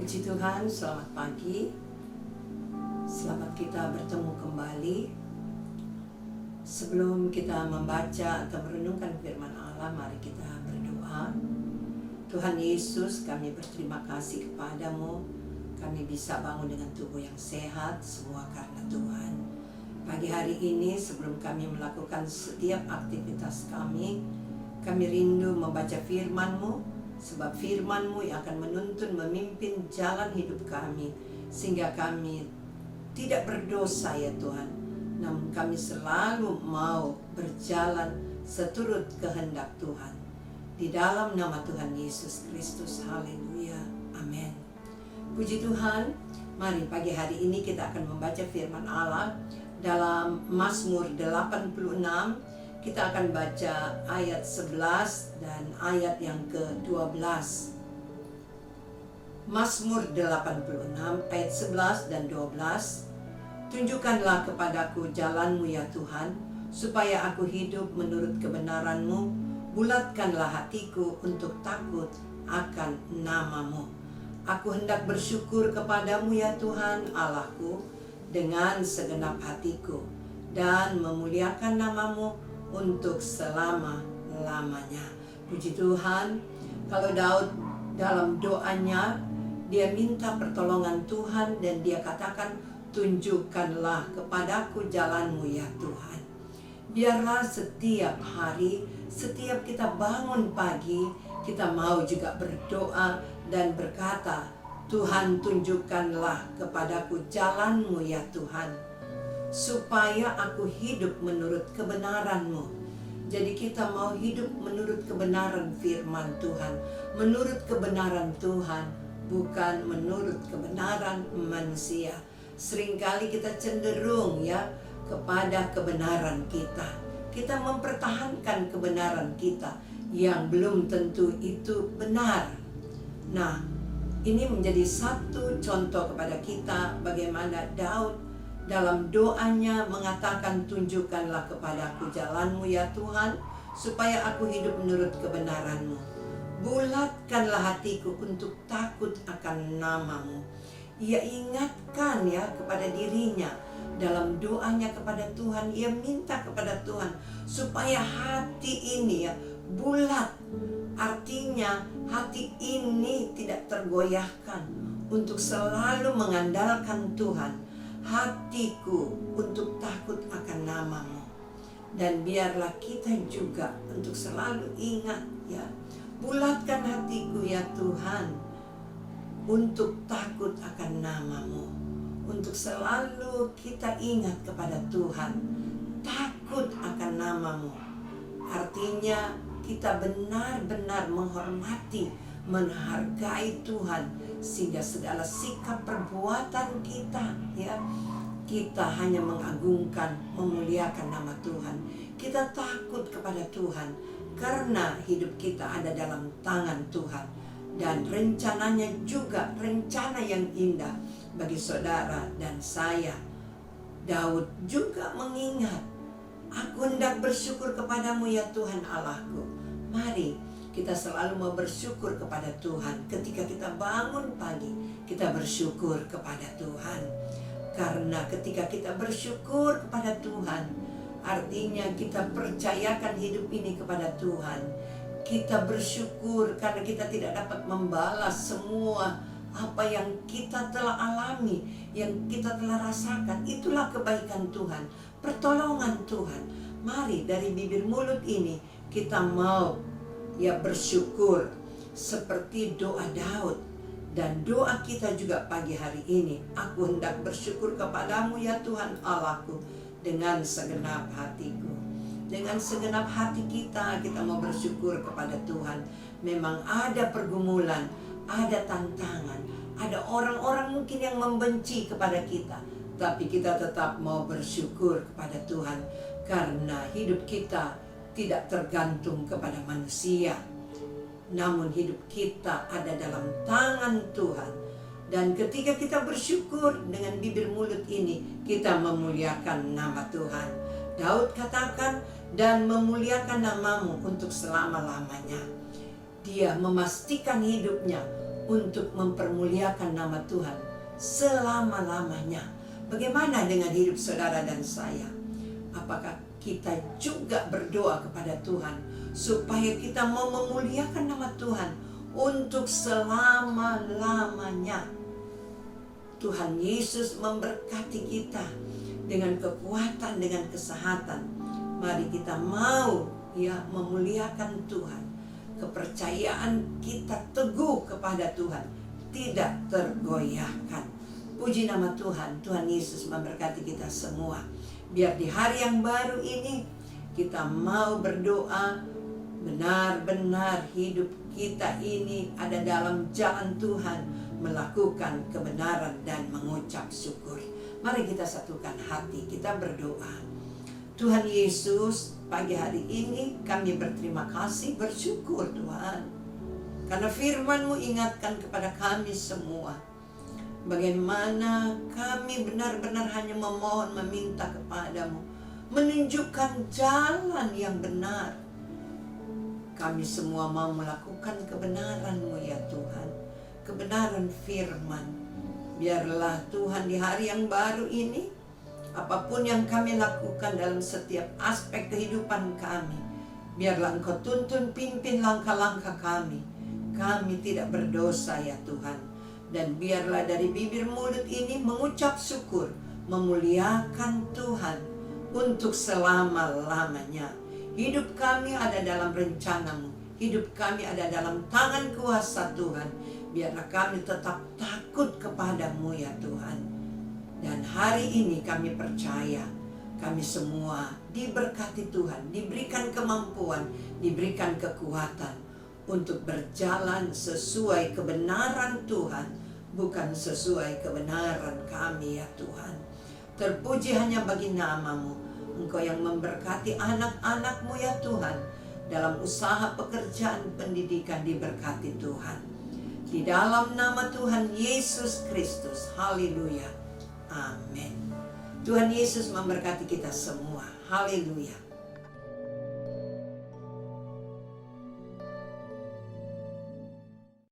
Puji Tuhan, selamat pagi. Selamat kita bertemu kembali. Sebelum kita membaca atau merenungkan firman Allah, mari kita berdoa. Tuhan Yesus, kami berterima kasih kepadamu. Kami bisa bangun dengan tubuh yang sehat, semua karena Tuhan. Pagi hari ini sebelum kami melakukan setiap aktivitas kami rindu membaca firman-Mu, sebab firman-Mu yang akan menuntun, memimpin jalan hidup kami, sehingga kami tidak berdosa ya Tuhan, namun kami selalu mau berjalan seturut kehendak Tuhan. Di dalam nama Tuhan Yesus Kristus, haleluya, amin. Puji Tuhan, mari pagi hari ini kita akan membaca firman Allah dalam Mazmur 86. Kita akan baca ayat 11 dan ayat yang ke-12. Mazmur 86 ayat 11 dan 12. Tunjukkanlah kepadaku jalan-Mu ya Tuhan, supaya aku hidup menurut kebenaran-Mu. Bulatkanlah hatiku untuk takut akan nama-Mu. Aku hendak bersyukur kepadamu ya Tuhan Allahku dengan segenap hatiku, dan memuliakan nama-Mu untuk selama-lamanya. Puji Tuhan, kalau Daud dalam doanya, dia minta pertolongan Tuhan dan dia katakan, tunjukkanlah kepadaku jalan-Mu ya Tuhan. Biarlah setiap hari, setiap kita bangun pagi, kita mau juga berdoa dan berkata, Tuhan tunjukkanlah kepadaku jalan-Mu ya Tuhan, supaya aku hidup menurut kebenaran-Mu. Jadi kita mau hidup menurut kebenaran firman Tuhan, menurut kebenaran Tuhan, bukan menurut kebenaran manusia. Seringkali kita cenderung ya kepada kebenaran kita. Kita mempertahankan kebenaran kita yang belum tentu itu benar. Nah, ini menjadi satu contoh kepada kita bagaimana Daud dalam doanya mengatakan, tunjukkanlah kepadaku jalan-Mu ya Tuhan, supaya aku hidup menurut kebenaran-Mu. Bulatkanlah hatiku untuk takut akan nama-Mu. Ia ingatkan ya kepada dirinya dalam doanya kepada Tuhan. Ia minta kepada Tuhan supaya hati ini ya bulat. Artinya hati ini tidak tergoyahkan untuk selalu mengandalkan Tuhan. Hatiku untuk takut akan nama-Mu. Dan biarlah kita juga untuk selalu ingat ya, bulatkan hatiku ya Tuhan untuk takut akan nama-Mu. Untuk selalu kita ingat kepada Tuhan, takut akan nama-Mu. Artinya kita benar-benar menghormati, menghargai Tuhan, sehingga segala sikap perbuatan kita ya, kita hanya mengagungkan, memuliakan nama Tuhan. Kita takut kepada Tuhan karena hidup kita ada dalam tangan Tuhan, dan rencananya juga rencana yang indah bagi saudara dan saya. Daud juga mengingat, aku hendak bersyukur kepadamu ya Tuhan Allahku. Mari kita selalu mau bersyukur kepada Tuhan. Ketika kita bangun pagi, kita bersyukur kepada Tuhan. Karena ketika kita bersyukur kepada Tuhan, artinya kita percayakan hidup ini kepada Tuhan. Kita bersyukur karena kita tidak dapat membalas semua apa yang kita telah alami, yang kita telah rasakan. Itulah kebaikan Tuhan, pertolongan Tuhan. Mari dari bibir mulut ini kita mau ya bersyukur seperti doa Daud. Dan doa kita juga pagi hari ini, aku hendak bersyukur kepadamu ya Tuhan Allahku dengan segenap hatiku. Dengan segenap hati kita mau bersyukur kepada Tuhan. Memang ada pergumulan, ada tantangan, ada orang-orang mungkin yang membenci kepada kita, tapi kita tetap mau bersyukur kepada Tuhan, karena hidup kita tidak tergantung kepada manusia, namun hidup kita ada dalam tangan Tuhan. Dan ketika kita bersyukur dengan bibir mulut ini, kita memuliakan nama Tuhan. Daud katakan, dan memuliakan nama-Mu untuk selama-lamanya. Dia memastikan hidupnya untuk mempermuliakan nama Tuhan selama-lamanya. Bagaimana dengan hidup saudara dan saya? Apakah kita juga berdoa kepada Tuhan supaya kita mau memuliakan nama Tuhan untuk selama-lamanya? Tuhan Yesus memberkati kita dengan kekuatan, dengan kesehatan. Mari kita mau memuliakan Tuhan. Kepercayaan kita teguh kepada Tuhan, tidak tergoyahkan. Puji nama Tuhan. Tuhan Yesus memberkati kita semua. Biar di hari yang baru ini kita mau berdoa, benar-benar hidup kita ini ada dalam jalan Tuhan, melakukan kebenaran dan mengucap syukur. Mari kita satukan hati, kita berdoa. Tuhan Yesus, pagi hari ini kami berterima kasih, bersyukur Tuhan, karena firman-Mu ingatkan kepada kami semua bagaimana kami benar-benar hanya memohon, meminta kepadamu, menunjukkan jalan yang benar. Kami semua mau melakukan kebenaran-Mu ya Tuhan, kebenaran firman. Biarlah Tuhan di hari yang baru ini, apapun yang kami lakukan dalam setiap aspek kehidupan kami, biarlah Engkau tuntun pimpin langkah-langkah kami. Kami tidak berdosa ya Tuhan. Dan biarlah dari bibir mulut ini mengucap syukur, memuliakan Tuhan untuk selama-lamanya. Hidup kami ada dalam rencana-Mu, hidup kami ada dalam tangan kuasa Tuhan. Biarlah kami tetap takut kepada-Mu ya Tuhan. Dan hari ini kami percaya, kami semua diberkati Tuhan, diberikan kemampuan, diberikan kekuatan untuk berjalan sesuai kebenaran Tuhan, bukan sesuai kebenaran kami ya Tuhan. Terpuji hanya bagi nama-Mu. Engkau yang memberkati anak-anak-Mu ya Tuhan. Dalam usaha pekerjaan pendidikan diberkati Tuhan. Di dalam nama Tuhan Yesus Kristus. Haleluya. Amin. Tuhan Yesus memberkati kita semua. Haleluya.